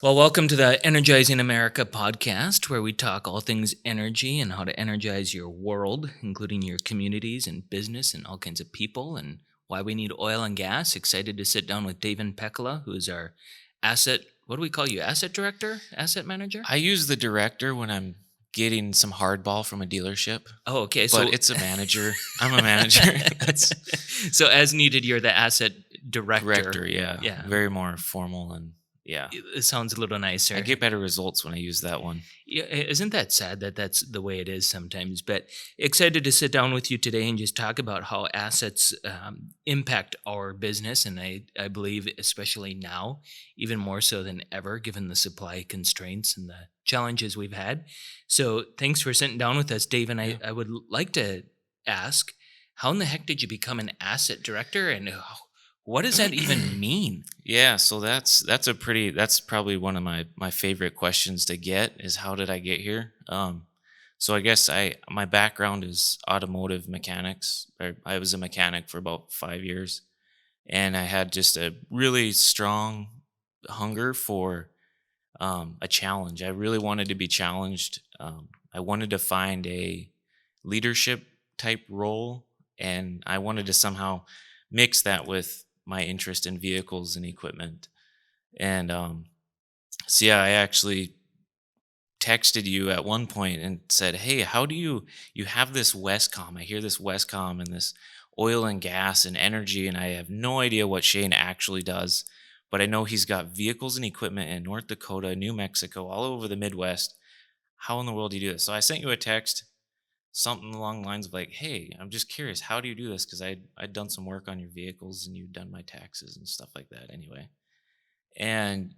Well, welcome to the Energizing America podcast, where we talk all things energy and how to energize your world, including your communities and business and all kinds of people, and why we need oil and gas. Excited to sit down with Davin Pekkala, who is our asset, what do we call you? Asset director? Asset manager? I use the director when I'm getting some hardball from a dealership, Oh, okay. but So, it's a manager. I'm a manager. That's so as needed, you're the asset director. director, yeah. Yeah, Very more formal and yeah. it sounds a little I nicer. get better results when I use that one. Yeah, isn't that sad that that's the way it is sometimes? But excited to sit down with you today and just talk about how assets impact our business. And I believe, especially now, even more so than ever, given the supply constraints and the challenges we've had. So thanks for sitting down with us, Dave. And Yeah. I would like to ask, how in the heck did you become an asset director? And what does that even mean? Yeah, so that's probably one of my favorite questions to get is how did I get here? So I guess my background is automotive mechanics. I was a mechanic for about 5 years, and I had just a really strong hunger for a challenge. I really wanted to be challenged. I wanted to find a leadership type role, and I wanted to somehow mix that with my interest in vehicles and equipment. And so, yeah, I actually texted you at one point and said, "Hey, how do you have this Wescom? I hear this Wescom and this oil and gas and energy, and I have no idea what Shane actually does, but I know he's got vehicles and equipment in North Dakota, New Mexico, all over the Midwest. How in the world do you do this?" So I sent you a text, something along the lines of like, "Hey, I'm just curious, how do you do this? Because I'd done some work on your vehicles and you'd done my taxes and stuff like that anyway." And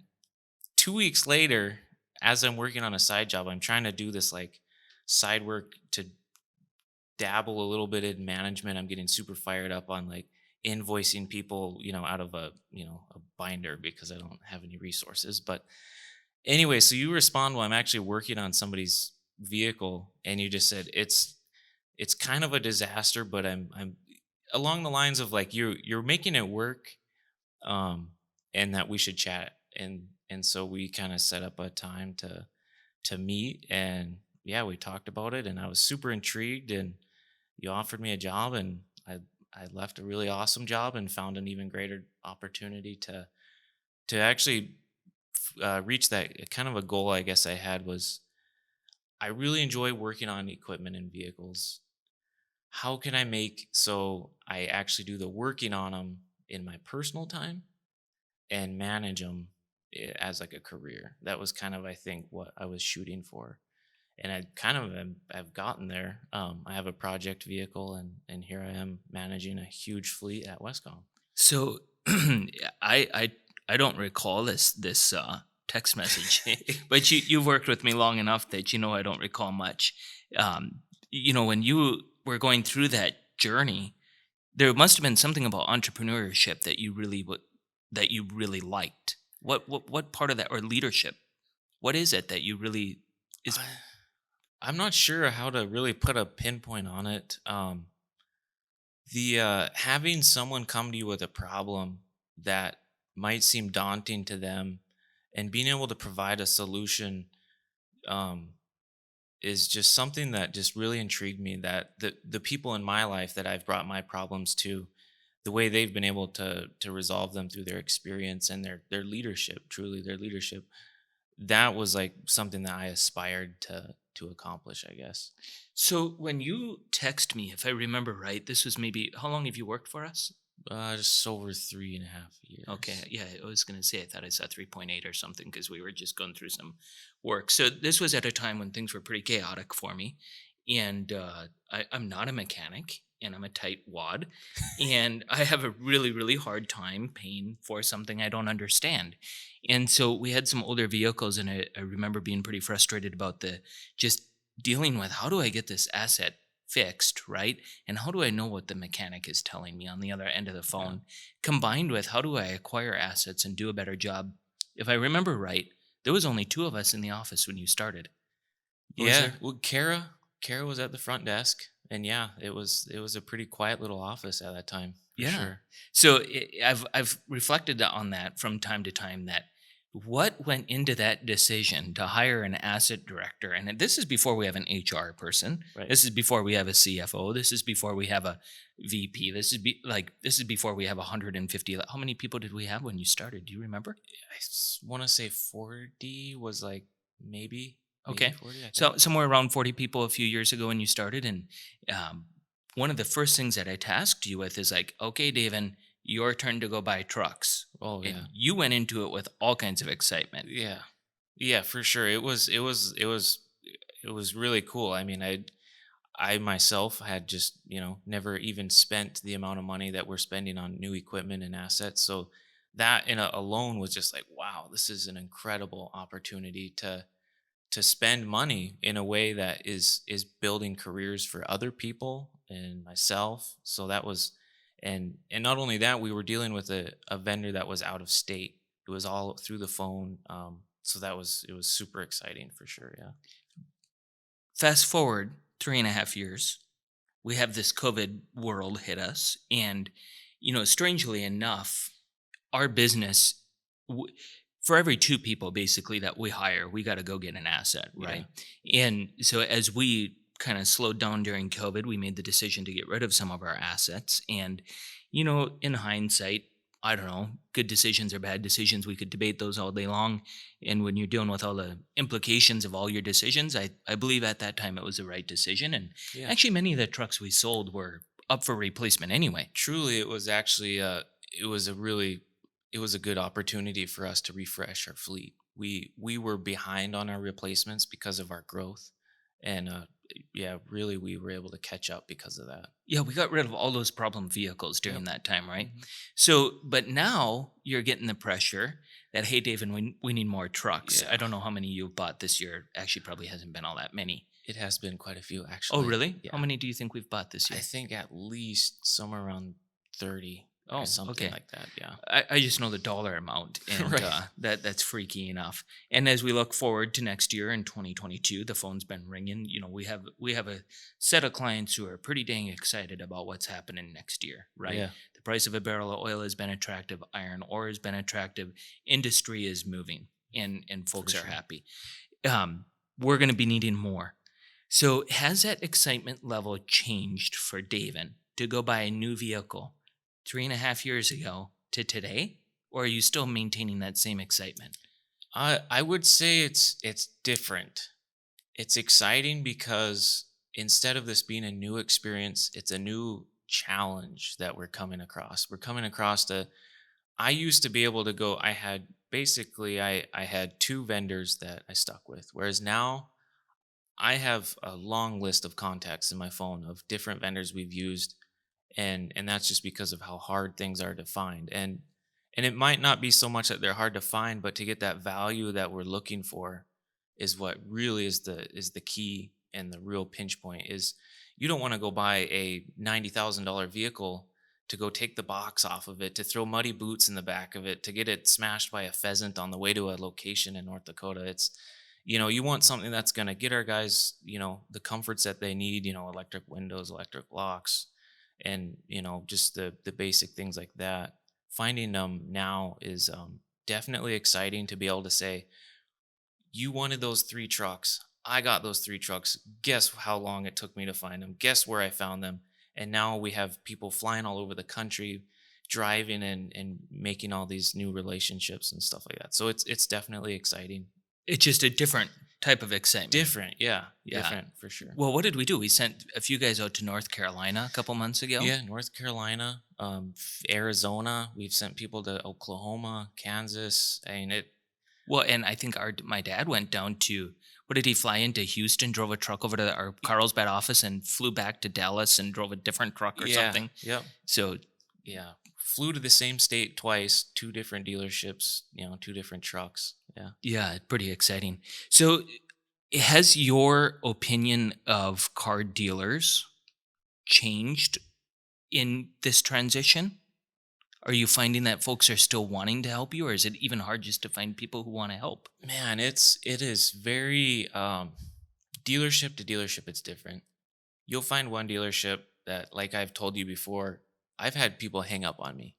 2 weeks later, as I'm working on a side job, I'm trying to do this like side work to dabble a little bit in management. I'm getting super fired up on like invoicing people, out of a binder because I don't have any resources. But anyway, so you respond while I'm actually working on somebody's vehicle, and you just said it's kind of a disaster, but I'm along the lines of like you're making it work, um, and that we should chat. And so we kind of set up a time to meet, and yeah, we talked about it, and I was super intrigued, and you offered me a job, and I left a really awesome job and found an even greater opportunity to actually reach that kind of a goal I guess I had was I really enjoy working on equipment and vehicles. How can I make so I actually do the working on them in my personal time and manage them as like a career? That was kind of I think what I was shooting for, and I kind of have gotten there. I have a project vehicle, and here I am managing a huge fleet at Wescom. So I don't recall this text message, but you've worked with me long enough that you know I don't recall much. When you were going through that journey, there must have been something about entrepreneurship that you really liked. What part of that, or leadership? What is it that you really is? I, I'm not sure how to really put a pinpoint on it. The having someone come to you with a problem that might seem daunting to them, and being able to provide a solution, um, is just something that just really intrigued me. That the people in my life that I've brought my problems to, the way they've been able to resolve them through their experience and their leadership, truly their leadership, that was like something that I aspired to accomplish, I guess. So when you text me, if I remember right, this was maybe, how long have you worked for us? Just over 3.5 years. Okay, yeah, I was gonna say I thought I saw 3.8 or something because we were just going through some work. So this was at a time when things were pretty chaotic for me, and I'm not a mechanic, and I'm a tight wad, and I have a really really hard time paying for something I don't understand. And so we had some older vehicles, and I remember being pretty frustrated about the just dealing with how do I get this asset fixed, right? And how do I know what the mechanic is telling me on the other end of the Yeah. phone? Combined with how do I acquire assets and do a better job? If I remember right, there was only two of us in the office when you started. Was Yeah, there? well, Kara was at the front desk, and yeah, it was a pretty quiet little office at that time for Yeah. sure. So I've reflected on that from time to time that What went into that decision to hire an asset director? And this is before we have an HR person. Right. This is before we have a CFO. This is before we have a VP. This is before we have 150. How many people did we have when you started? Do you remember? I want to say 40 was like maybe Okay. 40, I think. So somewhere around 40 people a few years ago when you started. And um, one of the first things that I tasked you with is like, okay, Davin, your turn to go buy trucks. Oh And yeah. you went into it with all kinds of excitement. Yeah. Yeah, for sure. It was really cool. I mean, I myself had just, never even spent the amount of money that we're spending on new equipment and assets. So that alone was just like, wow, this is an incredible opportunity to spend money in a way that is building careers for other people and myself. So that was, and not only that, we were dealing with a vendor that was out of state. It was all through the phone. So it was super exciting for sure. Yeah. Fast forward 3.5 years, we have this COVID world hit us. And, strangely enough, our business, w- for every two people basically that we hire, we got to go get an asset, Yeah. right? And so as we kind of slowed down during COVID, we made the decision to get rid of some of our assets. And, in hindsight, I don't know, good decisions or bad decisions, we could debate those all day long. And when you're dealing with all the implications of all your decisions, I believe at that time it was the right decision. And Yeah. actually, many of the trucks we sold were up for replacement anyway. Truly, it was actually it was a really it was a good opportunity for us to refresh our fleet. We were behind on our replacements because of our growth, and yeah, really we were able to catch up because of that. Yeah, we got rid of all those problem vehicles Yep. during that time, right? Hmm. So, but now you're getting the pressure that, hey, David, we need more trucks. I Yeah, don't know how many you've bought this year. Actually, probably hasn't been all that many. it has been quite a few Oh, actually. really? How Yeah, many do you think we've bought this I year? think at least somewhere around 30 or Oh, something okay. like that. Yeah. I just know the dollar amount, and Right. that's freaky enough. And as we look forward to next year in 2022, the phone's been ringing. We have a set of clients who are pretty dang excited about what's happening next year, right? Yeah, The price of a barrel of oil has been attractive, iron ore has been attractive, industry is moving, and for folks are sure. happy. Um, we're going to be needing more. So has that excitement level changed for Davin to go buy a new vehicle 3.5 years ago to today? Or are you still maintaining that same excitement? I would say it's different. It's exciting because instead of this being a new experience, it's a new challenge that we're coming across. We're coming across the I used to be able to go I had basically I had two vendors that I stuck with, whereas now I have a long list of contacts in my phone of different vendors we've used, and that's just because of how hard things are to find. And it might not be so much that they're hard to find, but to get that value that we're looking for is what really is the key. And the real pinch point is you don't want to go buy a $90,000 vehicle to go take the box off of it, to throw muddy boots in the back of it, to get it smashed by a pheasant on the way to a location in North Dakota. It's you want something that's going to get our guys, the comforts that they need, electric windows, electric locks, and just the basic things like that. Finding them now is definitely exciting to be able to say, you wanted those three trucks, I got those three trucks, guess how long it took me to find them, guess where I found them. And now we have people flying all over the country, driving and making all these new relationships and stuff like that. So it's definitely exciting. It's just a different type of excitement. Different, yeah, Yeah. different for sure. Well, what did we do? We sent a few guys out to North Carolina a couple months ago. Yeah, North Carolina, Arizona. We've sent people to Oklahoma, Kansas. I mean, it. Well, and I think my dad went down to, what did he fly into Houston, drove a truck over to our Carlsbad office and flew back to Dallas and drove a different truck or Yeah, something. yep, So yeah. Flew to the same state twice, two different dealerships. Two different trucks. Yeah. yeah, pretty exciting. So has your opinion of car dealers changed in this transition? Are you finding that folks are still wanting to help you, or is it even hard just to find people who want to help? Man, it is very dealership to dealership. It's different. You'll find one dealership that, like I've told you before, I've had people hang up on me.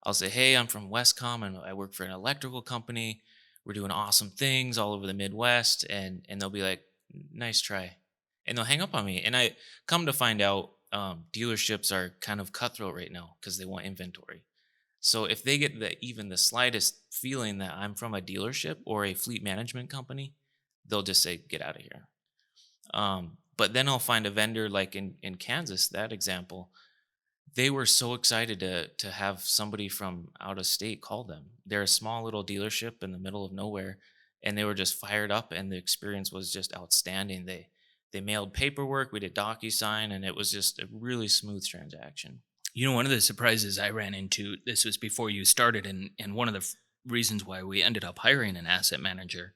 I'll say, "Hey, I'm from Wescom and I work for an electrical company. we're doing awesome things all over the Midwest, and they'll be like, nice try, and they'll hang up on me. And I come to find out, dealerships are kind of cutthroat right now because they want inventory. So if they get even the slightest feeling that I'm from a dealership or a fleet management company, they'll just say, get out of here. But then I'll find a vendor like in Kansas, that example, they were so excited to have somebody from out of state call them. They're a small little dealership in the middle of nowhere, and they were just fired up, and the experience was just outstanding. They mailed paperwork, we did DocuSign, and it was just a really smooth transaction. One of the surprises I ran into, this was before you started, and one of the reasons why we ended up hiring an asset manager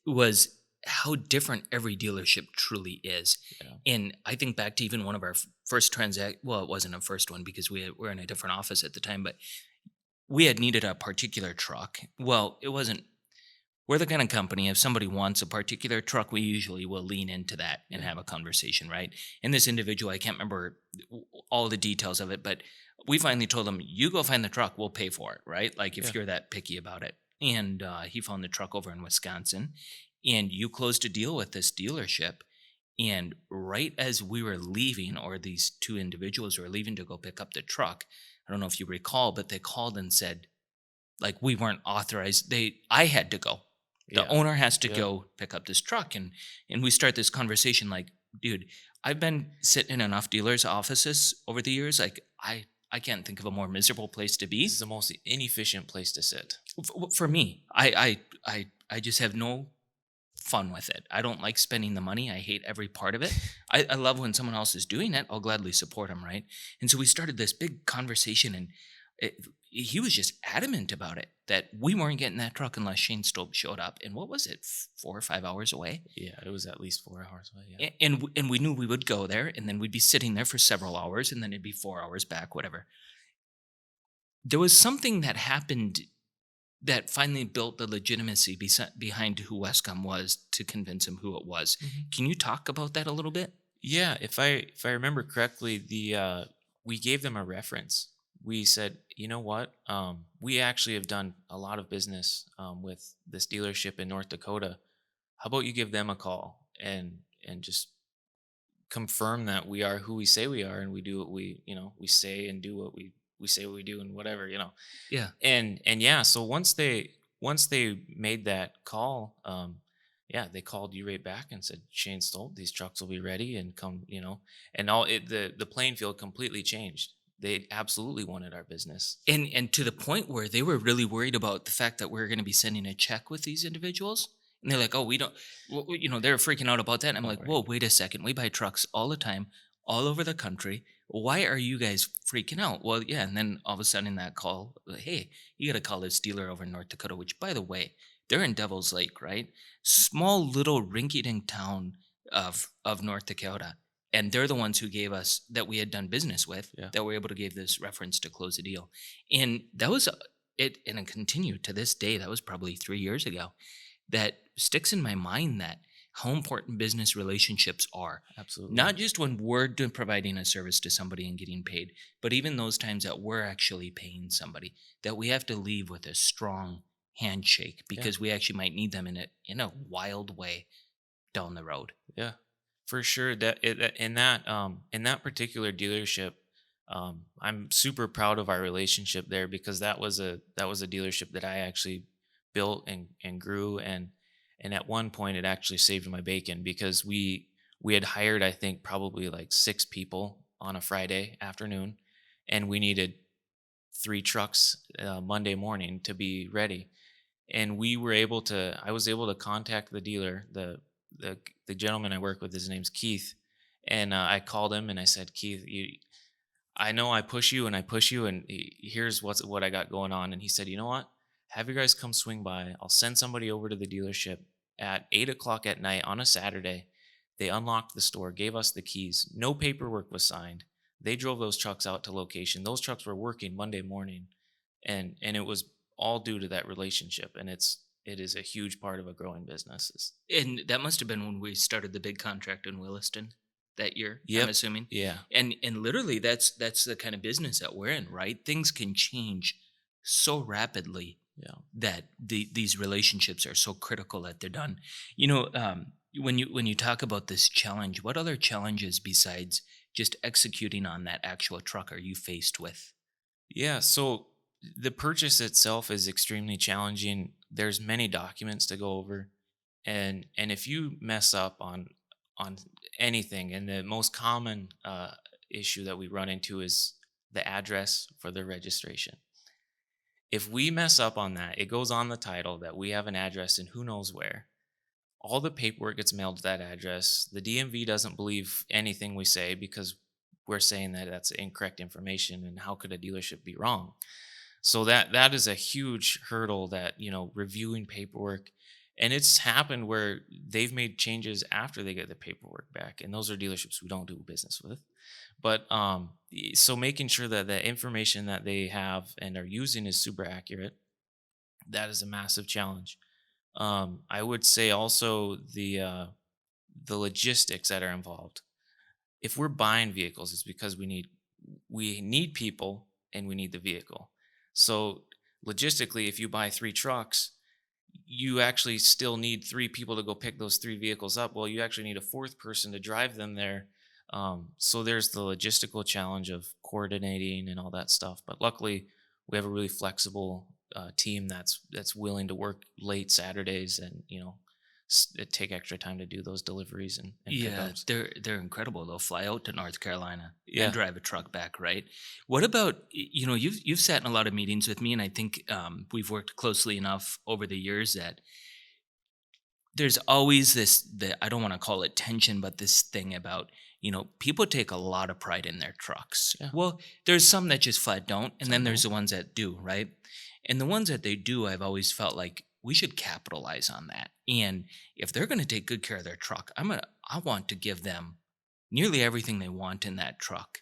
was how different every dealership truly is. Yeah. And I think back to even one of our first transact. Well, it wasn't a first one because were in a different office at the time, but we had needed a particular truck. Well, it wasn't. We're the kind of company, if somebody wants a particular truck, we usually will lean into that and Yeah. have a conversation, right? And this individual, I can't remember all the details of it, but we finally told him, you go find the truck, we'll pay for it, right? Like if Yeah. you're that picky about it. And he found the truck over in Wisconsin, and you closed a deal with this dealership. And right as we were leaving, or these two individuals were leaving to go pick up the truck, I don't know if you recall, but they called and said, like, we weren't authorized. I had to go. The Yeah. owner has to Yeah. go pick up this truck, and we start this conversation like, dude, I've been sitting in enough dealers' offices over the years. Like, I can't think of a more miserable place to This is be. the most inefficient place to sit. For me, I just have no fun with it. I don't like spending the money. I hate every part of it. I love when someone else is doing it. I'll gladly support them, right? And so we started this big conversation, and he was just adamant about it that we weren't getting that truck unless Shane Stope showed up. And what was it, 4 or 5 hours away? Yeah, it was at least 4 hours away. Yeah. And we knew we would go there, and then we'd be sitting there for several hours, and then it'd be 4 hours back, whatever. There was something that happened that finally built the legitimacy behind who Wescom was to convince him who it was. Mhm. Can you talk about that a little bit? Yeah, if I remember correctly, we gave them a reference. We said, you know what? We actually have done a lot of business with this dealership in North Dakota. How about you give them a call and just confirm that we are who we say we are, and we do what we say, and do what we say what we do, and whatever. Yeah. And yeah, so once they made that call, yeah, they called you right back and said, Shane Stolt, these trucks will be ready, and come. And the playing field completely changed. They absolutely wanted our business. And to the point where they were really worried about the fact that we're going to be sending a check with these individuals. And they're like, oh, we don't, they're freaking out about that. And I'm Oh, like, right. whoa, wait a second. We buy trucks all the time, all over the country. Why are you guys freaking out? Well, yeah. And then all of a sudden in that call, hey, you got to call this dealer over in North Dakota, which, by the way, they're in Devil's Lake, right? Small little rinky-dink town of North Dakota. And they're the ones who gave us, that we had done business with, Yeah, that were able to give this reference to close the deal. And that was it, and it continued to this day. That was probably 3 years ago. That sticks in my mind, that how important business relationships are. absolutely. Not just when we're doing, providing a service to somebody and getting paid, but even those times that we're actually paying somebody, that we have to leave with a strong handshake Yeah. because we actually might need them in a wild way down the road. Yeah, for sure. In that particular dealership, I'm super proud of our relationship there, because that was a dealership that I actually built and grew, and at one point it actually saved my bacon, because we had hired, I think, probably like 6 people on a Friday afternoon, and we needed 3 trucks Monday morning to be ready, and I was able to contact the dealer, the gentleman I work with. His name's Keith, and I called him and I said, Keith, I know I push you and I push you, and here's what I got going on. And he said, you know what, have you guys come swing by, I'll send somebody over to the dealership at 8 o'clock at night on a Saturday. They unlocked the store, gave us the keys, no paperwork was signed. They drove those trucks out to location. Those trucks were working Monday morning, and it was all due to that relationship. And it is a huge part of a growing business. And that must have been when we started the big contract in Williston that year, I'm Yep. assuming. Yeah. And literally that's the kind of business that we're in, right? Things can change so rapidly Yeah. that these relationships are so critical that they're done. When you talk about this challenge, what other challenges besides just executing on that actual truck are you faced with? Yeah, so the purchase itself is extremely challenging. There's many documents to go over, and if you mess up on anything, and the most common issue that we run into is the address for the registration. If we mess up on that, it goes on the title that we have an address in who knows where. All the paperwork gets mailed to that address. The DMV doesn't believe anything we say because we're saying that that's incorrect information, and how could a dealership be wrong? So that is a huge hurdle, that, reviewing paperwork. And it's happened where they've made changes after they get the paperwork back, and those are dealerships we don't do business with. But so making sure that the information that they have and are using is super accurate, that is a massive challenge. I would say also the logistics that are involved. If we're buying vehicles, it's because we need people and we need the vehicle. So logistically, if you buy 3 trucks, you actually still need 3 people to go pick those 3 vehicles up. Well, you actually need a fourth person to drive them there. So there's the logistical challenge of coordinating and all that stuff. But luckily, we have a really flexible team that's willing to work late Saturdays, and take extra time to do those deliveries and Yeah, pickups. they're incredible. They'll fly out to North Carolina and Yeah, drive a truck back, right? What about you've sat in a lot of meetings with me, and I think we've worked closely enough over the years that there's always this, the I don't want to call it tension, but this thing about people take a lot of pride in their trucks. yeah. Well, there's some that just flat don't, and then Some there's don't. the ones that do, right? And the ones that they do, I've always felt like we should capitalize on that. And if they're going to take good care of their truck, I want to give them nearly everything they want in that truck.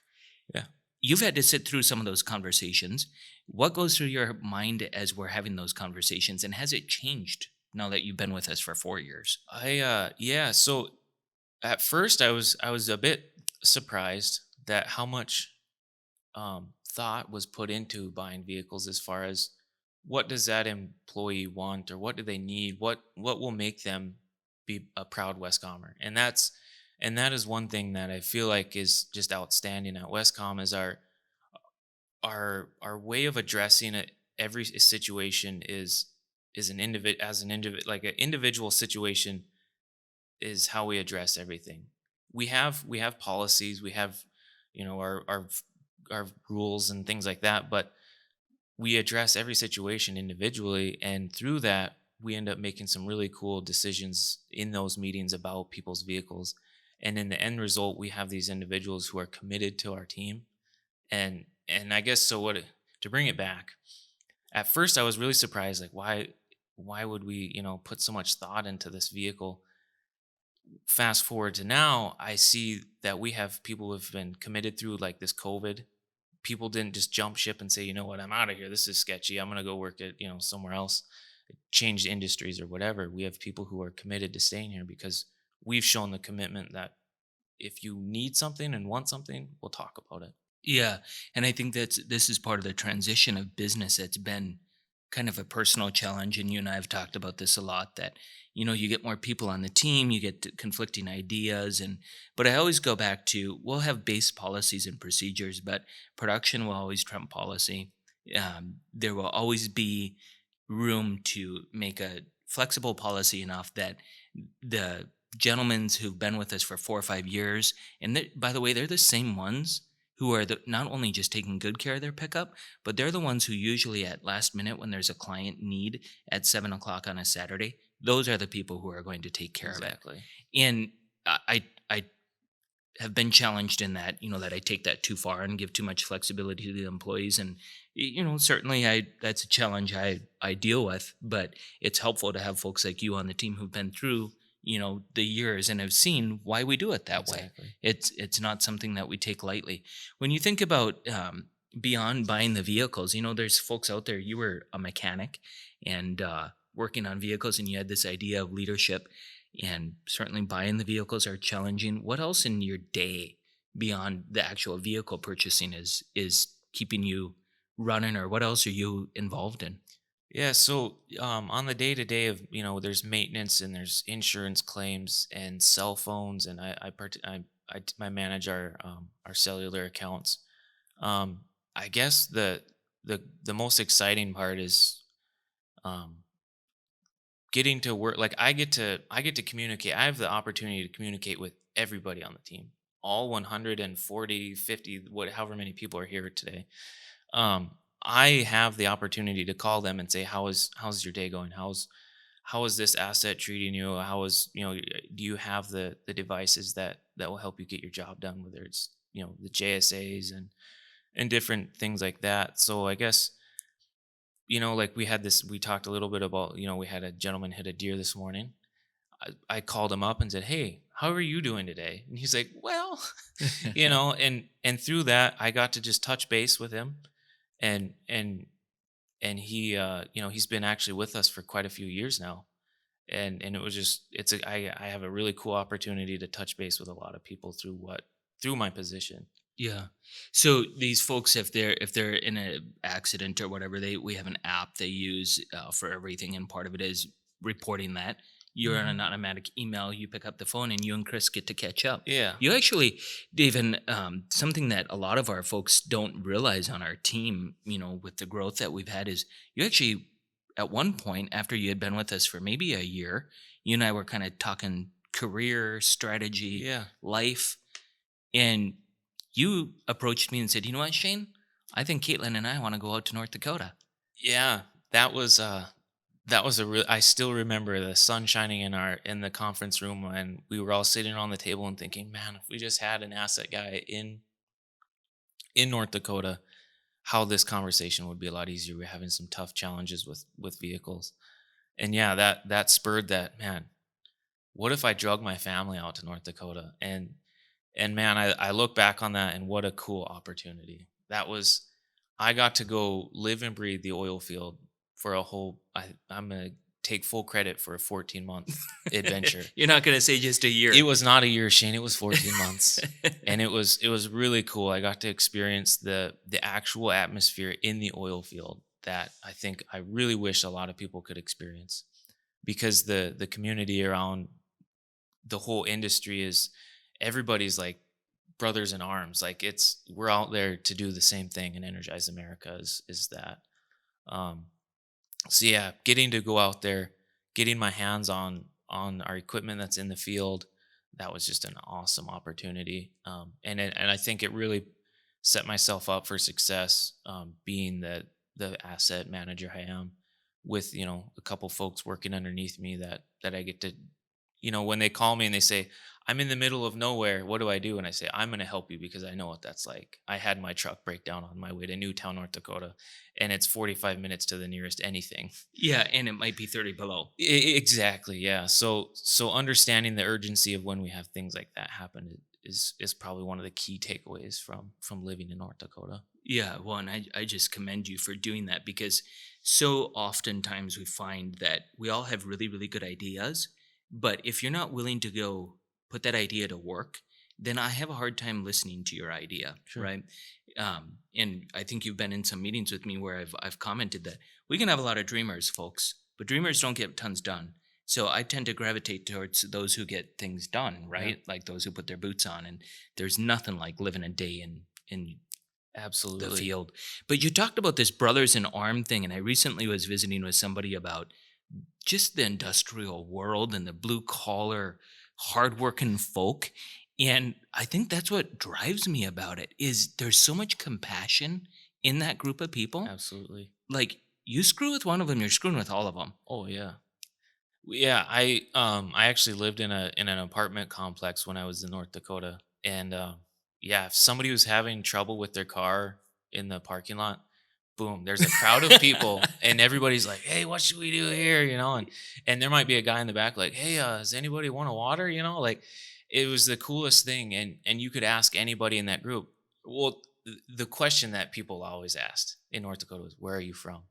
Yeah. You've had to sit through some of those conversations. What goes through your mind as we're having those conversations, and has it changed now that you've been with us for 4 years? Yeah, so at first I was a bit surprised that how much thought was put into buying vehicles, as far as what does that employee want, or what do they need, what will make them be a proud Westcomer. And that is one thing that I feel like is just outstanding at Westcom, is our way of addressing it. Every situation is an individual, like an individual situation, is how we address everything. We have policies, we have, our rules and things like that, but we address every situation individually, and through that we end up making some really cool decisions in those meetings about people's vehicles. And in the end result, we have these individuals who are committed to our team. And I guess, so what, to bring it back, at first I was really surprised, like, why would we, put so much thought into this vehicle. Fast forward to now, I see that we have people who have been committed through, like, this COVID. People didn't just jump ship and say, you know what, I'm out of here. This is sketchy. I'm gonna go work at, somewhere else, change industries or whatever. We have people who are committed to staying here because we've shown the commitment that if you need something and want something, we'll talk about it. Yeah, and I think this is part of the transition of business that's been kind of a personal challenge, and you and I have talked about this a lot, that you get more people on the team, you get conflicting ideas, and but I always go back to, we'll have base policies and procedures, but production will always trump policy. There will always be room to make a flexible policy enough that the gentlemen who've been with us for 4 or 5 years, and by the way, they're the same ones who are not only just taking good care of their pickup, but they're the ones who usually at last minute, when there's a client need at 7 o'clock on a Saturday, those are the people who are going to take care of it. Exactly. And I have been challenged in that, that I take that too far and give too much flexibility to the employees. And, certainly that's a challenge I deal with, but it's helpful to have folks like you on the team who've been through, the years and have seen why we do it that way. Exactly. It's not something that we take lightly. When you think about, beyond buying the vehicles, there's folks out there, you were a mechanic and, working on vehicles, and you had this idea of leadership, and certainly buying the vehicles are challenging. What else in your day beyond the actual vehicle purchasing is keeping you running, or what else are you involved in? Yeah, so on the day to day of there's maintenance and there's insurance claims and cell phones, and I manage our cellular accounts. I guess the most exciting part is um, getting to work. Like I get to communicate. I have the opportunity to communicate with everybody on the team, all 140, 50, what however many people are here today. I have the opportunity to call them and say, how's your day going? How is this asset treating you? How is do you have the devices that will help you get your job done? Whether it's the JSAs and different things like that. So I guess like we talked a little bit about we had a gentleman hit a deer this morning. I called him up and said, hey, how are you doing today? And he's like, well, and through that I got to just touch base with him, and he he's been actually with us for quite a few years now, and it was just I have a really cool opportunity to touch base with a lot of people through my position. Yeah. So these folks, if they're in an accident or whatever, we have an app they use for everything, and part of it is reporting that. You're on an Hmm. automatic email. You pick up the phone, and you and Chris get to catch up. Yeah. You actually, David, something that a lot of our folks don't realize on our team, with the growth that we've had, is you actually, at one point, after you had been with us for maybe a year, you and I were kind of talking career strategy, Yeah. life, and you approached me and said, "You know what, Shane? I think Caitlin and I want to go out to North Dakota." Yeah, that was a real. I still remember the sun shining in the conference room when we were all sitting around the table and thinking, man, if we just had an asset guy in North Dakota, how this conversation would be a lot easier. We're having some tough challenges with vehicles. And yeah, that spurred that, man, what if I drug my family out to North Dakota? And man, I look back on that, and what a cool opportunity. I got to go live and breathe the oil field for a whole I'm gonna take full credit for a 14-month adventure. You're not going to say just a It year. was not a year, Shane, it was 14 months. And it was really cool. I got to experience the actual atmosphere in the oil field that I think I really wish a lot of people could experience, because the community around the whole industry is everybody's like brothers in arms. Like we're out there to do the same thing, and Energize America is that. Um, so yeah, getting to go out there, getting my hands on our equipment that's in the field, that was just an awesome opportunity. And I think it really set myself up for success, being the asset manager I am, with a couple folks working underneath me that I get to, when they call me and they say, I'm in the middle of nowhere, what do I do? And I say, I'm going to help you because I know what that's like. I had my truck break down on my way to Newtown, North Dakota, and it's 45 minutes to the nearest anything. Yeah, and it might be 30 below. Exactly, yeah. So understanding the urgency of when we have things like that happen is probably one of the key takeaways from living in North Dakota. Yeah, well, and I just commend you for doing that, because so oftentimes we find that we all have really, really good ideas, but if you're not willing to go put that idea to work, then I have a hard time listening to your idea, Sure. right? And I think you've been in some meetings with me where I've commented that we can have a lot of dreamers, folks, but dreamers don't get tons done. So I tend to gravitate towards those who get things done, Yeah. right? Like those who put their boots on. And there's nothing like living a day in the Absolutely. field. But you talked about this brothers in arm thing, and I recently was visiting with somebody about just the industrial world and the blue collar, hardworking folk. And I think that's what drives me about it is there's so much compassion in that group of people. Absolutely. Like you screw with one of them, you're screwing with all of them. Oh yeah. Yeah, I actually lived in an apartment complex when I was in North Dakota, and yeah, if somebody was having trouble with their car in the parking lot, boom, there's a crowd of people, and everybody's like, "Hey, what should we do here?" And there might be a guy in the back like, "Hey, does anybody want a water?" Like it was the coolest thing, and you could ask anybody in that group. Well, the question that people always asked in North Dakota was, "Where are you from?"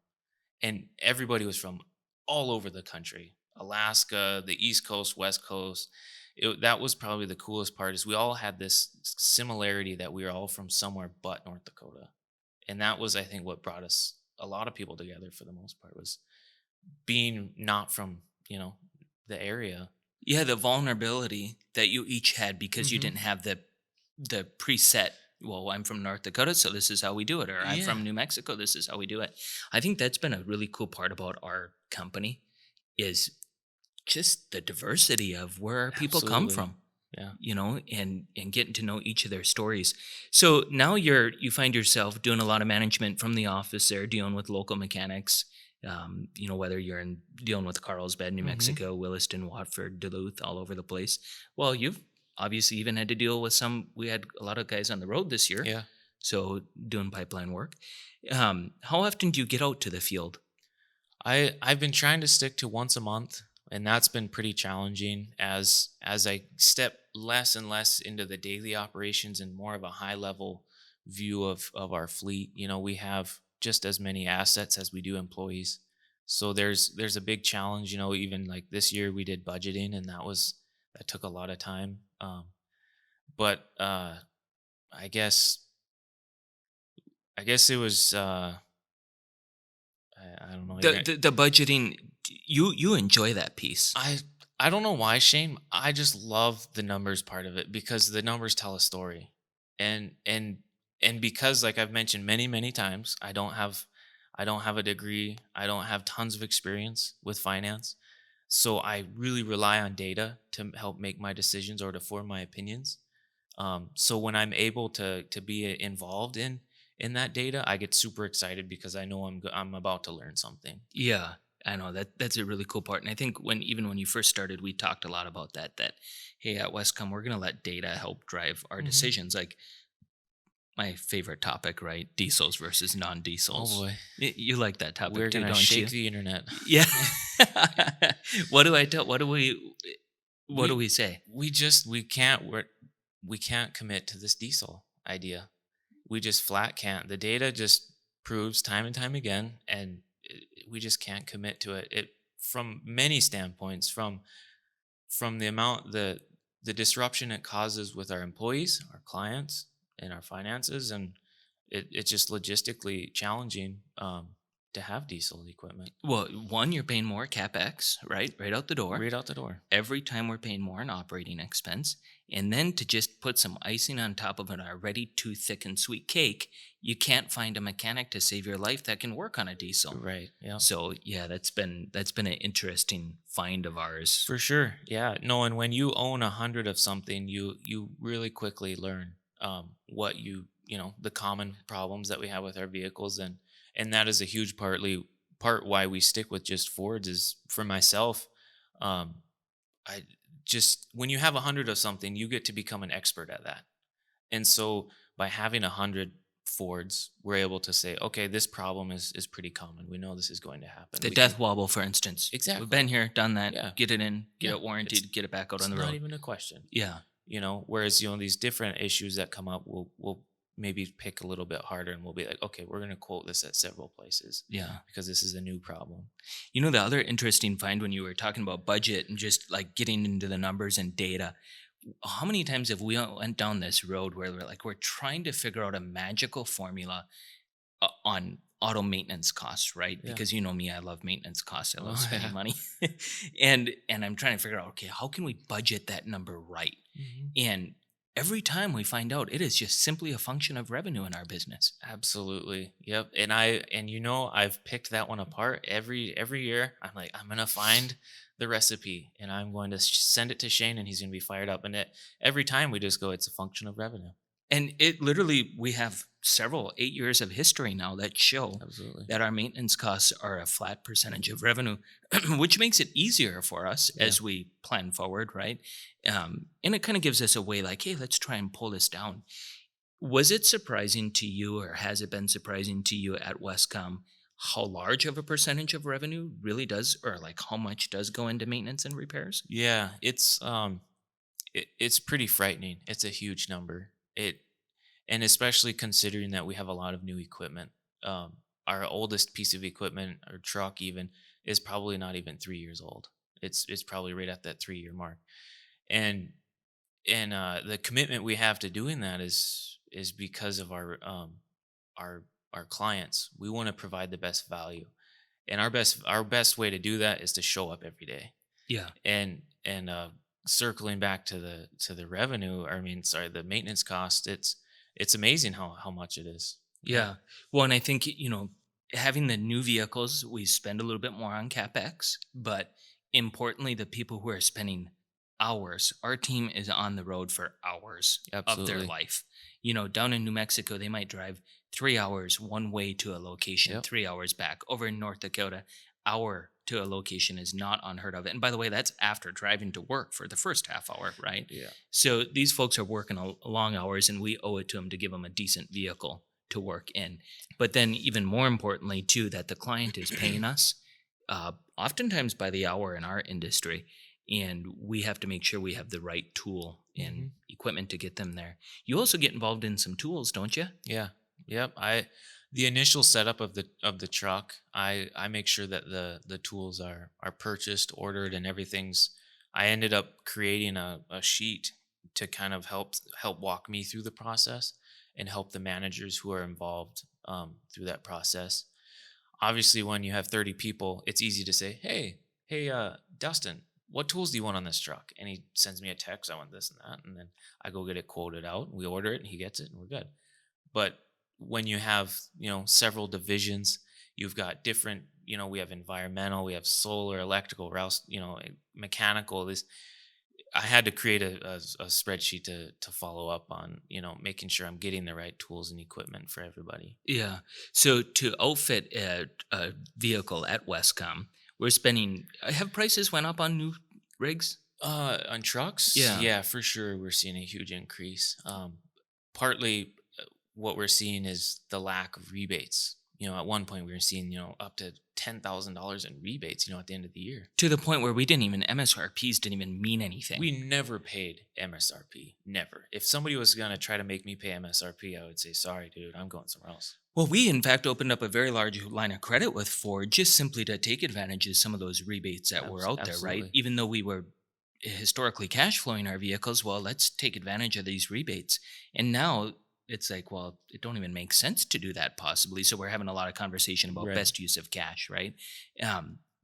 And everybody was from all over the country, Alaska, the East Coast, West Coast. That was probably the coolest part, is we all had this similarity that we were all from somewhere but North Dakota. And that was, I think, what brought us, a lot of people together for the most part, was being not from, the area. Yeah, the vulnerability that you each had because you Mhm. didn't have the preset, well, I'm from North Dakota, so this is how we do it, or I'm Yeah, from New Mexico, this is how we do it. I think that's been a really cool part about our company is just the diversity of where our people come absolutely. from, Yeah. and getting to know each of their stories. So now you find yourself doing a lot of management from the office there, dealing with local mechanics. Whether you're dealing with Carlsbad, New Mhm. Mexico, Williston, Watford, Duluth, all over the place. Well, you've obviously even had to deal with some. We had a lot of guys on the road this year, Yeah. so doing pipeline work. How often do you get out to the field? I've been trying to stick to once a month, and that's been pretty challenging as I step less and less into the daily operations and more of a high level view of our fleet. We have just as many assets as we do employees. So there's a big challenge, even like this year we did budgeting, and that took a lot of time. But I guess I guess it was I don't know. The budgeting, you enjoy that piece. I I don't know why, Shane. I just love the numbers part of it because the numbers tell a story. And because like I've mentioned many times, I don't have a degree. I don't have tons of experience with finance. So I really rely on data to help make my decisions or to form my opinions. So when I'm able to be involved in that data, I get super excited because I know I'm about to learn something. Yeah, I know that's a really cool part. And I think when you first started, we talked a lot about that hey, at Wescom, we're gonna let data help drive our Hmm. decisions. Like my favorite topic, right? Diesels versus Oh non-diesels. boy. You like that topic We're too, gonna don't shake you? the internet. Yeah. What do I tell? What do we we say? we just we can't commit to this diesel idea. We just flat can't. The data just proves time and time again, and we just can't commit to it. It from many standpoints, from the amount the disruption it causes with our employees, our clients, and our finances, and it's just logistically challenging to have diesel equipment Well, one, you're paying more capex, right? Right out the door. right out the door. Every time we're paying more in operating expense. And then to just put some icing on top of an already too thick and sweet cake, you can't find a mechanic to save your life that can work on a diesel. Right. Yeah. So yeah, that's been an interesting find of ours. For sure. Yeah. No, and when you own 100 of something, you really quickly learn what the common problems that we have with our vehicles, and that is a huge part why we stick with just Fords is for myself. Um, I just when you have 100 of something, you get to become an expert at that. And so by having 100 Fords, we're able to say, okay, this problem is pretty common. We know this is going to happen. The We can death wobble, for instance. We've exactly. been here, done that, Yeah. get it in, get Yeah. it It's warranted, get it back out on it's the not road. even a question. Yeah. Whereas these different issues that come up, we'll maybe pick a little bit harder, and we'll be like, okay, we're going to quote this at several places Yeah. because this is a new problem. The other interesting find when you were talking about budget and just like getting into the numbers and data, how many times have we went down this road where we're trying to figure out a magical formula on auto maintenance costs, right? Yeah. Because you know me, I love maintenance costs. I love Oh spending yeah. money. And I'm trying to figure out, okay, how can we budget that number right? Hmm. And every time we find out it is just simply a function of revenue in our business. Absolutely. Yep. I've picked that one apart every year. I'm like, I'm gonna find the recipe, and I'm going to send it to Shane, and he's gonna be fired up. And every time we just go, it's a function of revenue. And it literally, we have several 8 years of history now that show Absolutely. that our maintenance costs are a flat percentage of revenue, which makes it easier for us Yeah. as we plan forward, right? And it kind of gives us a way like, hey, let's try and pull this down. Was it surprising to you, or has it been surprising to you at Westcom, how large of a percentage of revenue really does, or like how much does go into maintenance and repairs? Yeah. It's pretty frightening. It's a huge number. And especially considering that we have a lot of new equipment. Our oldest piece of equipment, or truck even, is probably not even 3 years old. It's probably right at that 3 year mark. And the commitment we have to doing that is because of our clients. We want to provide the best value, And our best way to do that is to show up every day. Yeah. And circling back to the revenue, I mean, sorry, the maintenance cost, it's amazing how much it is. Yeah. Yeah. Well, and I think, having the new vehicles, we spend a little bit more on CapEx, but importantly, the people who are spending hours, our team is on the road for hours of their Absolutely. life. Down in New Mexico, they might drive 3 hours one way to a location, Yep. 3 hours back. Over in North Dakota, hour to a location is not unheard of. And by the way, that's after driving to work for the first half hour, right? Yeah. So these folks are working long hours, and we owe it to them to give them a decent vehicle to work in. But then, even more importantly, too, that the client is paying us, oftentimes by the hour in our industry, and we have to make sure we have the right tool and Hmm. equipment to get them there. You also get involved in some tools, don't you? Yeah. Yep. The initial setup of the truck, I make sure that the tools are purchased, ordered, and everything's. I ended up creating a sheet to kind of help walk me through the process and help the managers who are involved through that process. Obviously, when you have 30 people, it's easy to say, hey, Dustin, what tools do you want on this truck? And he sends me a text, I want this and that. And then I go get it quoted out. We order it and he gets it and we're good. But when you have, several divisions, you've got different, we have environmental, we have solar, electrical, mechanical. This I had to create a spreadsheet to follow up on, making sure I'm getting the right tools and equipment for everybody. Yeah. So to outfit a vehicle at Wescom, we're spending. Have prices went up on new rigs? On trucks, Yeah. yeah, for sure, we're seeing a huge increase. Partly, what we're seeing is the lack of rebates. At one point we were seeing, up to $10,000 in rebates. At the end of the year, To the point where we didn't even MSRPs didn't even mean anything. we never paid MSRP. Never. If somebody was gonna try to make me pay MSRP, I would say, "Sorry, dude, I'm going somewhere else." Well, we in fact opened up a very large line of credit with Ford just simply to take advantage of some of those rebates that were out there, right? Absolutely. Even though we were historically cash flowing our vehicles, well, let's take advantage of these rebates. And now it's like, well, it don't even make sense to do that possibly. So we're having a lot of conversation about Right. best use of cash, right?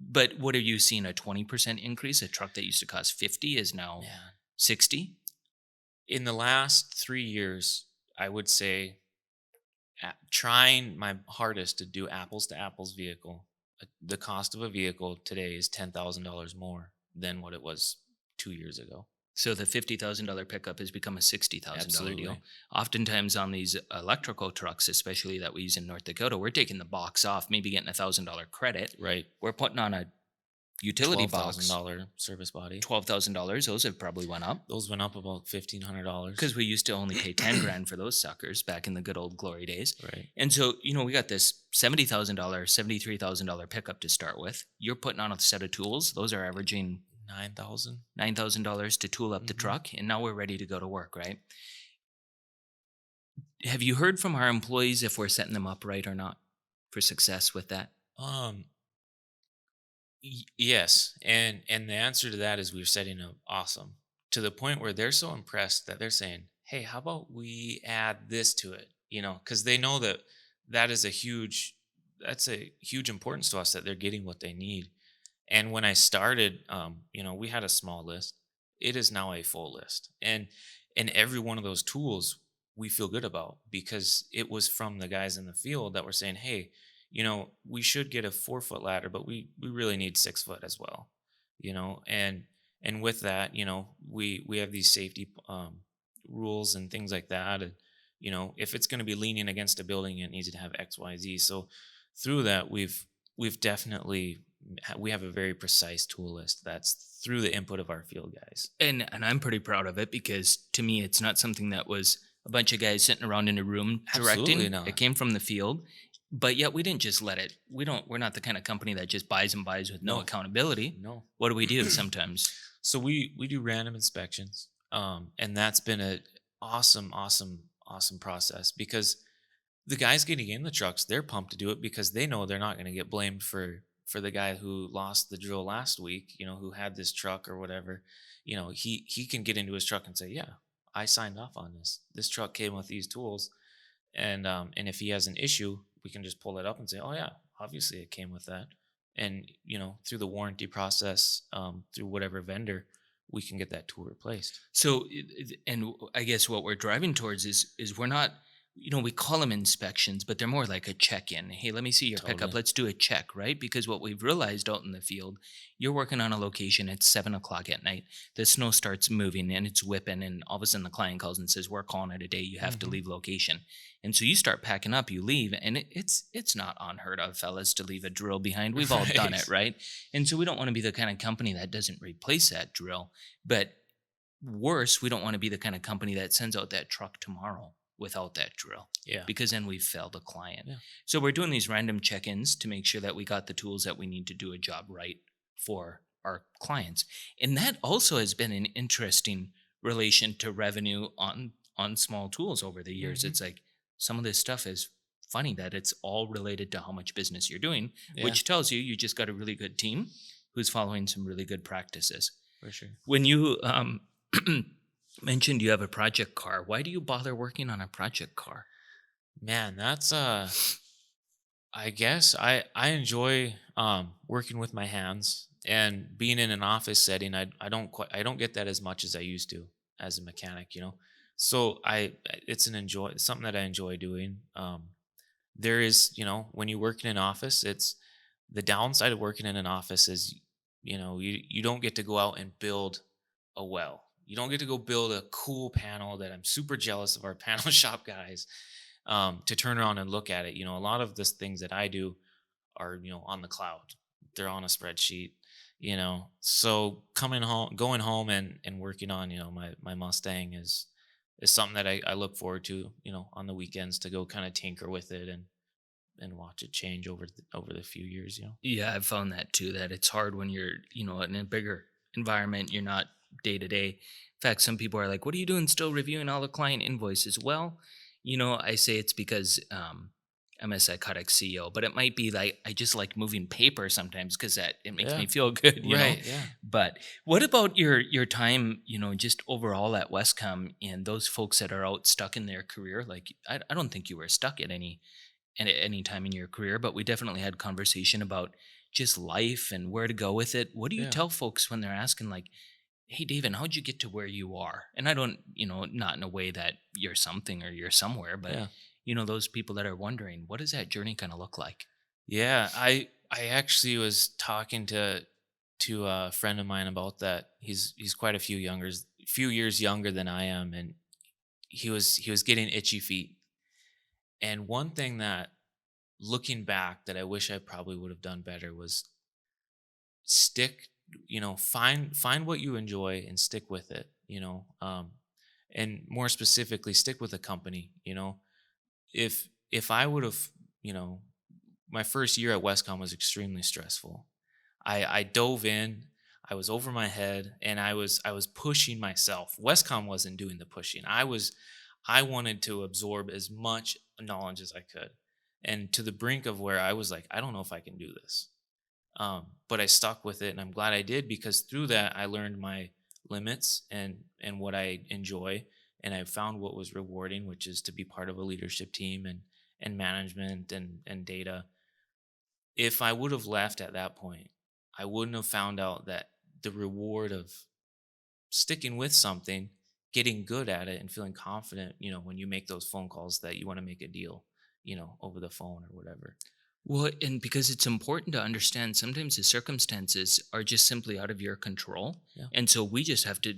But what are you seeing? A 20% increase? A truck that used to cost 50 is now Yeah. 60? In the last 3 years, I would say trying my hardest to do apples to apples vehicle. The cost of a vehicle today is $10,000 more than what it was 2 years ago. So the $50,000 pickup has become a $60,000 Absolutely. deal. Oftentimes on these electrical trucks, especially that we use in North Dakota, we're taking the box off, maybe getting $1,000 credit. Right. We're putting on a utility Twelve thousand box, dollar service body. $12,000. Those have probably went up Those went up about because $1,500. we used to only pay 10 grand for those suckers back in the good old glory days. Right. And so, we got this $70,000, $73,000 pickup to start with. You're putting on a set of tools. Those are averaging 9,000. $9,000 to tool up the Hmm. truck. And now we're ready to go to work, right? Have you heard from our employees if we're setting them up right or not for success with that? Um. Yes, and the answer to that is we're setting up awesome to the point where they're so impressed that they're saying, "Hey, how about we add this to it?" Because they know that that is that's a huge importance to us that they're getting what they need. And when I started, we had a small list. It is now a full list, and every one of those tools we feel good about because it was from the guys in the field that were saying, "Hey, we should get a 4 foot ladder, but we really need 6 foot as well." And with that, we have these safety rules and things like that. And if it's going to be leaning against a building, it needs to have X, Y, Z. So through that, we've definitely we have a very precise tool list that's through the input of our field guys. And I'm pretty proud of it because to me it's not something that was a bunch of guys sitting around in a room Absolutely directing. It not. came from the field. But yet we didn't just let it. We're not the kind of company that just buys and buys with no No, accountability. no. What do we do sometimes? So we do random inspections, and that's been a awesome process because the guys getting in the trucks, they're pumped to do it because they know they're not going to get blamed for the guy who lost the drill last week, who had this truck or whatever. He can get into his truck and say, "Yeah, I signed off on this. This truck came with these tools." And if he has an issue, we can just pull it up and say, "Oh yeah, obviously it came with that." and through the warranty process, through whatever vendor, we can get that tool replaced. So, I guess what we're driving towards is we're not, we call them inspections, but they're more like a check-in. Hey, let me see your pickup. Totally. Let's do a check, right? Because what we've realized out in the field, you're working on a location. It's 7 o'clock at night. The snow starts moving and it's whipping, and all of a sudden the client calls and says, "We're calling it a day. You have to Hmm. leave location." And so you start packing up. You leave, and it's not unheard of, fellas, to leave a drill behind. We've all done it, Right. right? And so we don't want to be the kind of company that doesn't replace that drill, but worse, we don't want to be the kind of company that sends out that truck tomorrow without that drill, Yeah. because then we've failed a client. Yeah. So we're doing these random check-ins to make sure that we got the tools that we need to do a job right for our clients. And that also has been an interesting relation to revenue on small tools over the years. Hmm. It's like some of this stuff is funny that it's all related to how much business you're doing, Yeah, which tells you you just got a really good team who's following some really good practices. for sure. When you mentioned you have a project car, why do you bother working on a project car? Man, that's I guess I enjoy working with my hands and being in an office setting. I don't get that as much as I used to as a mechanic. So it's something that I enjoy doing. There is, when you work in an office, it's the downside of working in an office is, you don't get to go out and build a well. You don't get to go build a cool panel that I'm super jealous of our panel shop guys, to turn around and look at it. A lot of the things that I do are, on the cloud. They're on a spreadsheet. So going home and working on, my Mustang is something that I look forward to, on the weekends to go kind of tinker with it and watch it change over the few years. Yeah, I've found that too, that it's hard when you're, in a bigger environment, you're not day to day. In fact, some people are like, "What are you doing still reviewing all the client invoices?" Well, I say it's because I'm a psychotic CEO, but it might be like I just like moving paper sometimes because that it makes Yeah. me feel good. Right. Yeah. But what about your time, just overall at Westcom and those folks that are out stuck in their career? Like I don't think you were stuck at any time in your career, but we definitely had conversation about just life and where to go with it. What do you Yeah. tell folks when they're asking like, "Hey, David, how'd you get to where you are?" And I don't, not in a way that you're something or you're somewhere, but Yeah. those people that are wondering, what does that journey kind of look like? Yeah. I actually was talking to a friend of mine about that. He's quite a few years younger than I am, and he was getting itchy feet. And one thing that, looking back, that I wish I probably would have done better was stick, find what you enjoy and stick with it. And more specifically, stick with a company. If I would have, you know my first year at Westcom was extremely stressful. I dove in, I was over my head, and I was pushing myself. Westcom wasn't doing the pushing. I wanted to absorb as much knowledge as I could, and to the brink of where I was like, I don't know if I can do this. But I stuck with it, and I'm glad I did, because through that I learned my limits and what I enjoy, and I found what was rewarding, which is to be part of a leadership team and management and data. If I would have left at that point, I wouldn't have found out that the reward of sticking with something, getting good at it, and feeling confident, when you make those phone calls that you want to make a deal, over the phone or whatever. Well, and because it's important to understand sometimes the circumstances are just simply out of your control. Yeah, And so we just have to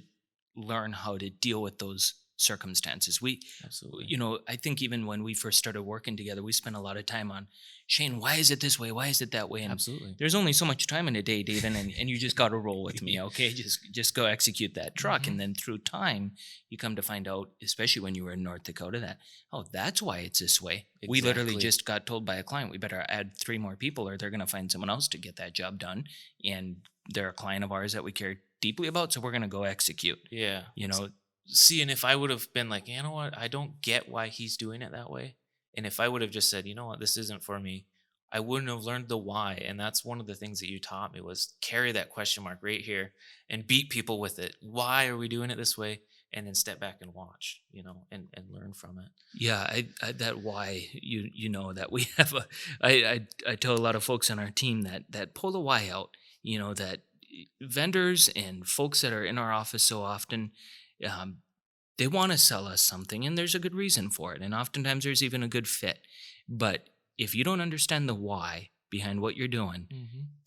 learn how to deal with those circumstances. absolutely. I think even when we first started working together, we spent a lot of time on, "Shane, why is it this way? Why is it that way?" And Absolutely. there's only so much time in a day, David, and you just got to roll with me, okay? Just go execute that truck. Hmm. And then through time, you come to find out, especially when you were in North Dakota, that, oh, that's why it's this way. We literally Exactly. just got told by a client, we better add three more people or they're going to find someone else to get that job done. And they're a client of ours that we care deeply about. So we're going to go execute, Yeah. you know? See, and if I would have been like, you know what, I don't get why he's doing it that way. And if I would have just said, you know what, this isn't for me, I wouldn't have learned the why. And that's one of the things that you taught me, was carry that question mark right here and beat people with it. Why are we doing it this way? and then step back and watch, and learn from it. Yeah, I that why you know that we have a I tell a lot of folks on our team that pull the why out, that vendors and folks that are in our office so often, um, they want to sell us something, and there's a good reason for it, and oftentimes there's even a good fit. But if you don't understand the why behind what you're doing,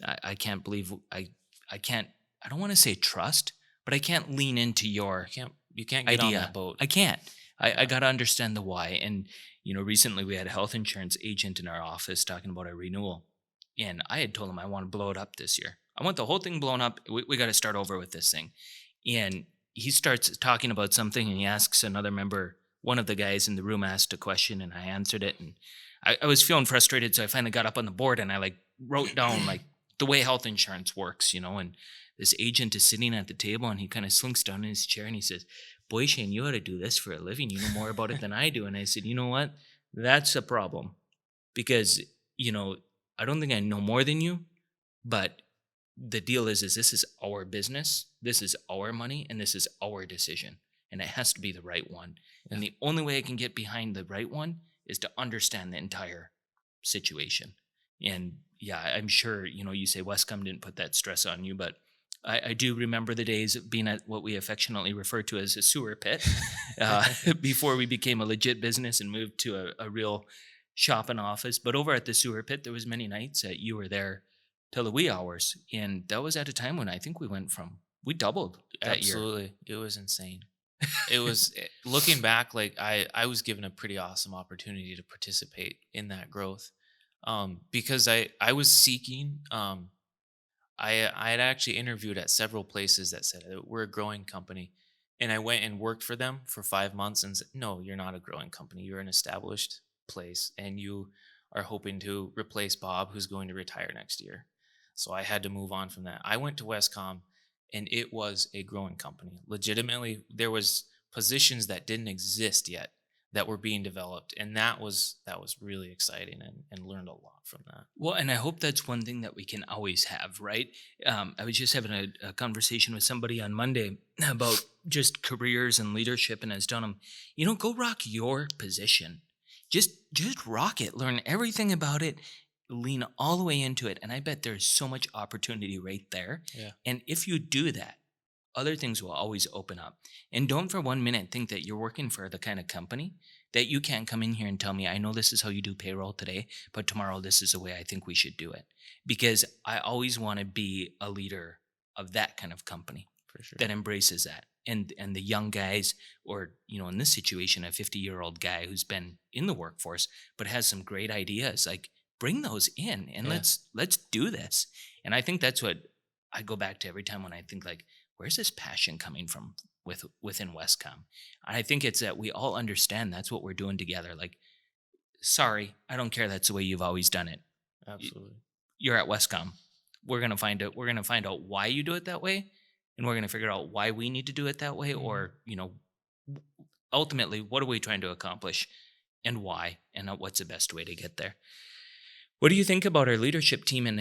I can't believe I can't I don't want to say trust, but I can't lean into your You can't get on that idea. boat. I can't. I Yeah. got to understand the why. And, recently we had a health insurance agent in our office talking about our renewal. And I had told him I want to blow it up this year. I want the whole thing blown up. We got to start over with this thing. And he starts talking about something and he asks another member, one of the guys in the room asked a question and I answered it. And I was feeling frustrated. So I finally got up on the board and I wrote down like the way health insurance works, and this agent is sitting at the table and he kind of slinks down in his chair and he says, "Boy, Shane, you ought to do this for a living. You know more about it than I do." And I said, "You know what? That's a problem because, I don't think I know more than you, but the deal is this is our business, this is our money, and this is our decision. And it has to be the right one. Yeah. And the only way I can get behind the right one is to understand the entire situation." And yeah, I'm sure, you say Wescom didn't put that stress on you, but I do remember the days of being at what we affectionately refer to as a sewer pit uh, before we became a legit business and moved to a real shop and office. But over at the sewer pit, there was many nights that you were there till the wee hours. And that was at a time when I think we doubled that year. Absolutely. It was insane. It was looking back, like I was given a pretty awesome opportunity to participate in that growth. Because I was seeking. I had actually interviewed at several places that said we're a growing company, and I went and worked for them for 5 months and said, "No, you're not a growing company. You're an established place, and you are hoping to replace Bob, who's going to retire next year." So I had to move on from that. I went to Wescom, and it was a growing company. Legitimately, there was positions that didn't exist yet that were being developed, and that was really exciting, and learned a lot from that. Well, and I hope that's one thing that we can always have, right? I was just having a conversation with somebody on Monday about just careers and leadership, and I was telling them, go rock your position. Just rock it. Learn everything about it. Lean all the way into it, and I bet there's so much opportunity right there. Yeah. And if you do that, other things will always open up. And don't for 1 minute think that you're working for the kind of company that you can't come in here and tell me, "I know this is how you do payroll today, but tomorrow this is the way I think we should do it." Because I always want to be a leader of that kind of company For sure. that embraces that. And the young guys, or in this situation, a 50-year-old guy who's been in the workforce but has some great ideas, like bring those in and Yeah. let's do this. And I think that's what I go back to every time when I think like, where's this passion coming from within Westcom? And I think it's that we all understand that's what we're doing together. Like, sorry, I don't care. That's the way you've always done it. Absolutely. You're at Westcom. We're gonna find out. We're gonna find out why you do it that way, and we're gonna figure out why we need to do it that way. Mhm. Or ultimately, what are we trying to accomplish, and why, and what's the best way to get there? What do you think about our leadership team and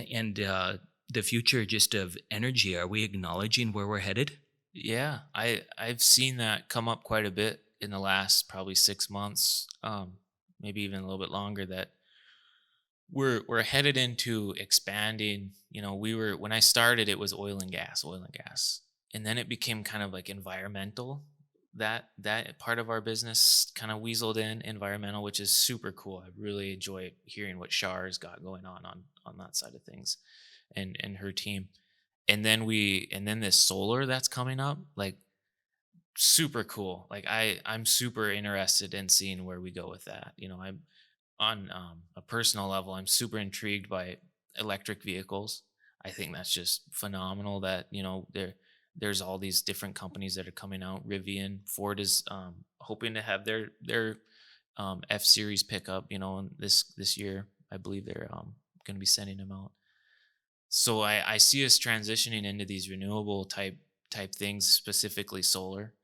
the future just of energy? Are we acknowledging where we're headed? Yeah, I've seen that come up quite a bit in the last probably 6 months, maybe even a little bit longer. That we're headed into expanding. We were when I started, it was oil and gas, and then it became kind of like environmental. That part of our business kind of weaseled in environmental, which is super cool. I really enjoy hearing what Char's got going on that side of things, and her team. And then this solar that's coming up, like super cool. Like I'm super interested in seeing where we go with that. I'm on a personal level, I'm super intrigued by electric vehicles. I think that's just phenomenal that there's all these different companies that are coming out. Rivian, Ford is hoping to have their F series pickup, this year. I believe they're going to be sending them out. So I see us transitioning into these renewable type things, specifically solar,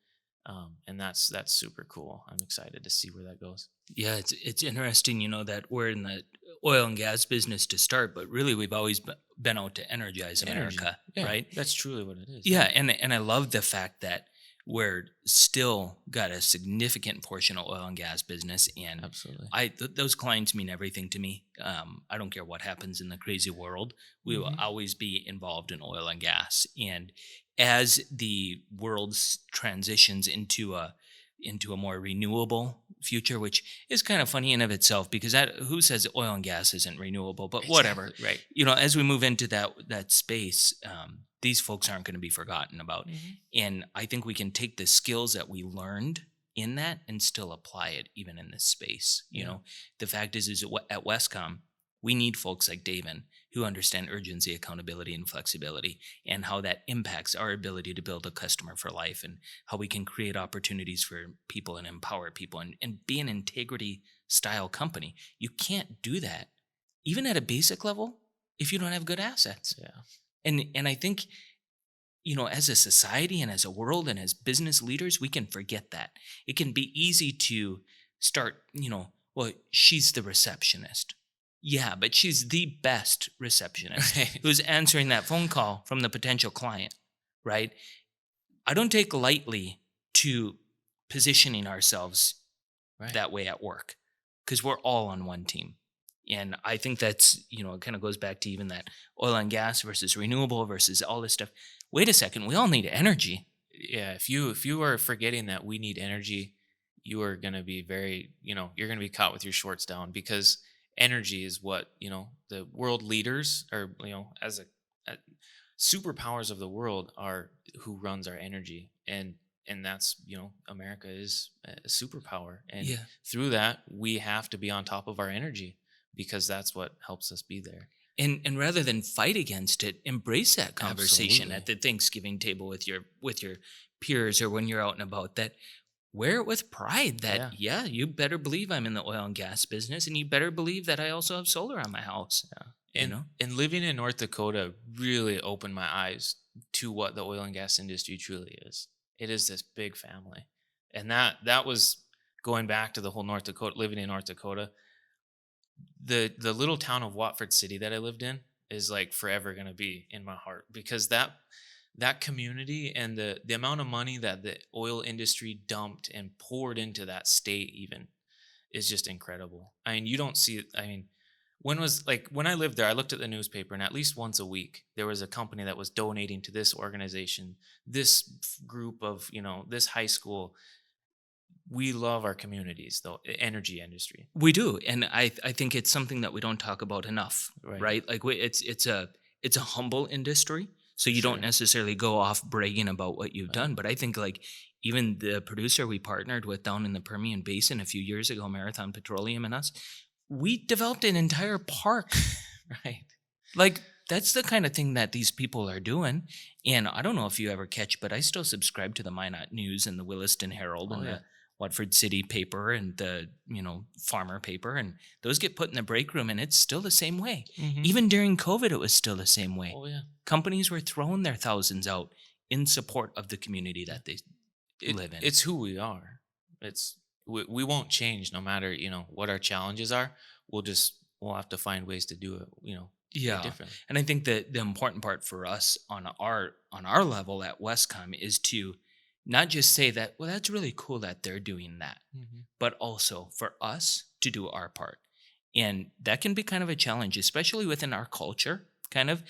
and that's super cool. I'm excited to see where that goes. Yeah, it's interesting, that we're in the oil and gas business to start, but really we've always been out to energize Energy, America, yeah, right? that's truly what it is. Yeah, Yeah, and I love the fact that we're still got a significant portion of oil and gas business, and Absolutely. those clients mean everything to me. I don't care what happens in the crazy world. We will Hmm. always be involved in oil and gas, and as the world transitions into a more renewable future, which is kind of funny in of itself, because that, who says oil and gas isn't renewable? But whatever, Exactly. Right. as we move into that space, these folks aren't going to be forgotten about, Hmm. and I think we can take the skills that we learned in that and still apply it even in this space. Yeah. The fact is at Wescom, we need folks like Davin who understand urgency, accountability, and flexibility, and how that impacts our ability to build a customer for life, and how we can create opportunities for people and empower people, and be an integrity style company. You can't do that, even at a basic level, if you don't have good assets. Yeah. And I think, as a society and as a world and as business leaders, we can forget that. It can be easy to start, well, she's the receptionist. Yeah, but she's the best receptionist Right. who's answering that phone call from the potential client, right? I don't take lightly to positioning ourselves Right. that way at work, because we're all on one team. And I think that's, it kind of goes back to even that oil and gas versus renewable versus all this stuff. Wait a second, we all need energy. Yeah. If you are forgetting that we need energy, you are going to be you're going to be caught with your shorts down, because energy is what, the world leaders, or, uh, superpowers of the world are who runs our energy. And that's, America is a superpower. And Yeah. through that, we have to be on top of our energy, because that's what helps us be there. And rather than fight against it, embrace that conversation Absolutely. at the Thanksgiving table with your peers, or when you're out and about, that wear it with pride, that Yeah. yeah, you better believe I'm in the oil and gas business, and you better believe that I also have solar on my house, Yeah. you And know? and living in North Dakota really opened my eyes to what the oil and gas industry truly is. It is this big family. And that was going back to the whole North Dakota, living in North Dakota. The little town of Watford City that I lived in is like forever going to be in my heart, because that community and the amount of money that the oil industry dumped and poured into that state even is just incredible. I mean, you don't see it. I mean, when I lived there, I looked at the newspaper, and at least once a week there was a company that was donating to this organization, this group of, this high school. We love our communities, though, energy industry. We do, and I think it's something that we don't talk about enough, Right. right? Like it's a humble industry, so you don't Sure. necessarily go off bragging about what you've Right. done. But I think, like, even the producer we partnered with down in the Permian Basin a few years ago, Marathon Petroleum and us, we developed an entire park. Right. Like, that's the kind of thing that these people are doing. And I don't know if you ever catch, but I still subscribe to the Minot News and the Williston Herald Oh and the yeah. Watford City paper and the, farmer paper. And those get put in the break room, and it's still the same way. Hmm. Even during COVID, it was still the same way. Oh yeah. Companies were throwing their thousands out in support of the community Yeah. that they It live in. it's who we are. It's we won't change no matter, what our challenges are. We'll have to find ways to do it, way Yeah. differently. And I think that the important part for us on our level at Westcom is to not just say that, well, that's really cool that they're doing that, Hmm. but also for us to do our part. And that can be kind of a challenge, especially within our culture, kind of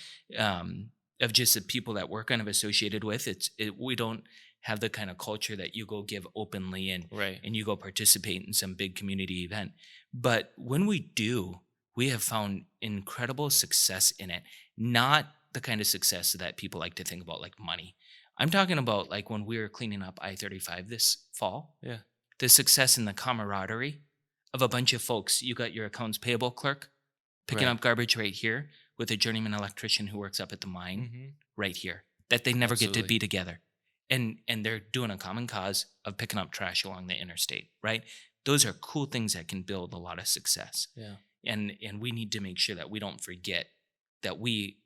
just the people that we're kind of associated with. We don't have the kind of culture that you go give openly, and Right. and you go participate in some big community event. But when we do, we have found incredible success in it. Not the kind of success that people like to think about, like money. I'm talking about, like, when we were cleaning up I-35 this fall, Yeah. the success and the camaraderie of a bunch of folks. You got your accounts payable clerk picking Right. up garbage right here with a journeyman electrician who works up at the mine Hmm. right here, that they never get to Absolutely. be together. And they're doing a common cause of picking up trash along the interstate, right? Those are cool things that can build a lot of success. Yeah. And we need to make sure that we don't forget that we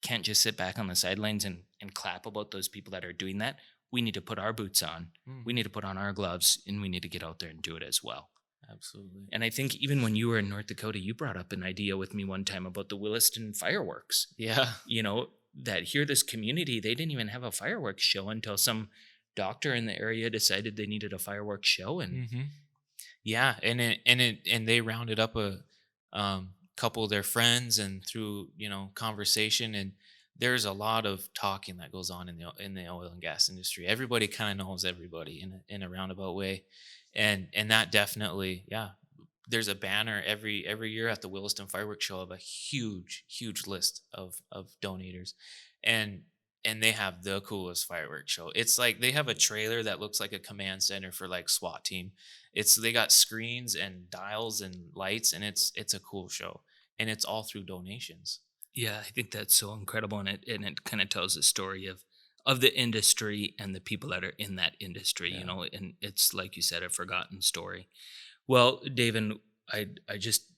can't just sit back on the sidelines and clap about those people that are doing that. We need to put our boots on, we Hmm. need to put on our gloves, and we need to get out there and do it as well. Absolutely. And I think even when you were in North Dakota, you brought up an idea with me one time about the Williston fireworks. Yeah. That here, this community, they didn't even have a fireworks show until some doctor in the area decided they needed a fireworks show, and Mhm. Yeah, and they rounded up a couple of their friends and through conversation, and there's a lot of talking that goes on in the oil and gas industry. Everybody kind of knows everybody in a roundabout way, and that definitely, yeah. There's a banner every year at the Williston Fireworks Show of a huge list of donators, and they have the coolest fireworks show. It's like they have a trailer that looks like a command center for like SWAT team. They got screens and dials and lights, and it's a cool show, and it's all through donations. yeah, I think that's so incredible, and it kind of tells the story of the industry and the people that are in that industry, Yeah. and it's like you said, a forgotten story. Well, David, I just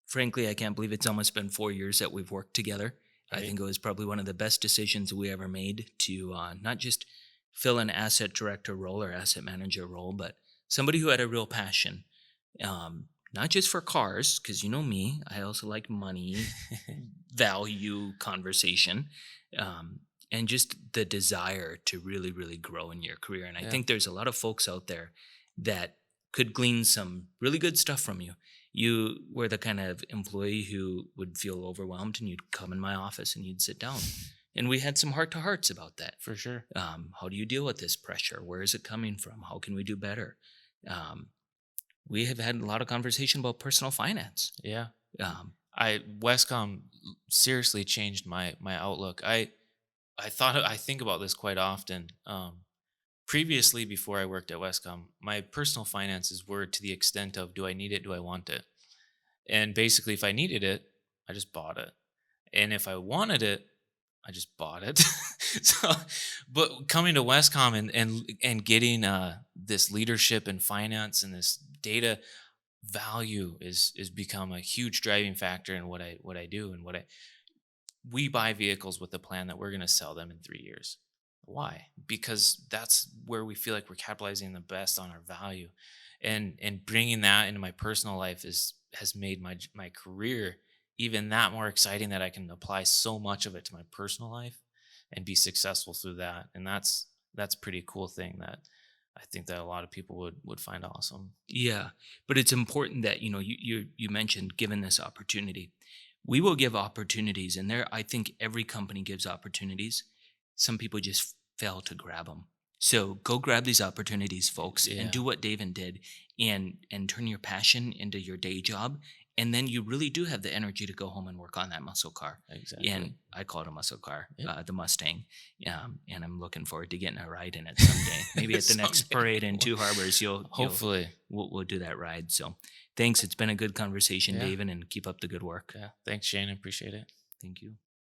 frankly, I can't believe it's almost been 4 years that we've worked together. I Right. think it was probably one of the best decisions we ever made to not just fill an asset director role or asset manager role, but somebody who had a real passion, not just for cars, because you know me, I also like money, value, conversation, um, and just the desire to really, really grow in your career. And I Yeah, think there's a lot of folks out there that could glean some really good stuff from you. You were the kind of employee who would feel overwhelmed, and you'd come in my office and you'd sit down. And we had some heart to hearts about that. for sure. How do you deal with this pressure? Where is it coming from? How can we do better? Um, we have had a lot of conversation about personal finance. Yeah. Um, I Wescom seriously changed my outlook. I think about this quite often. Previously, before I worked at Wescom, my personal finances were to the extent of, do I need it? Do I want it? And basically, if I needed it, I just bought it. And if I wanted it, I just bought it. So, but coming to Wescom and getting this leadership and finance and this data value is become a huge driving factor in what I do and what I we buy vehicles with the plan that we're going to sell them in 3 years. Why? Because that's where we feel like we're capitalizing the best on our value, and bringing that into my personal life has made my career even that more exciting, that I can apply so much of it to my personal life and be successful through that. And that's a pretty cool thing that I think that a lot of people would find awesome. Yeah, but it's important that you mentioned given this opportunity. We will give opportunities, and there I think every company gives opportunities. Some people just fail to grab them. So go grab these opportunities, folks, and Yeah, do what David did, and turn your passion into your day job, and then you really do have the energy to go home and work on that muscle car. exactly. And I call it a muscle car, Yep. the Mustang. And I'm looking forward to getting a ride in it someday. Maybe at the next Someday. parade in Two Harbors, you'll Hopefully. we'll do that ride. So thanks. It's been a good conversation, Yeah. David, and keep up the good work. Yeah. Thanks, Shane. Appreciate it. Thank you.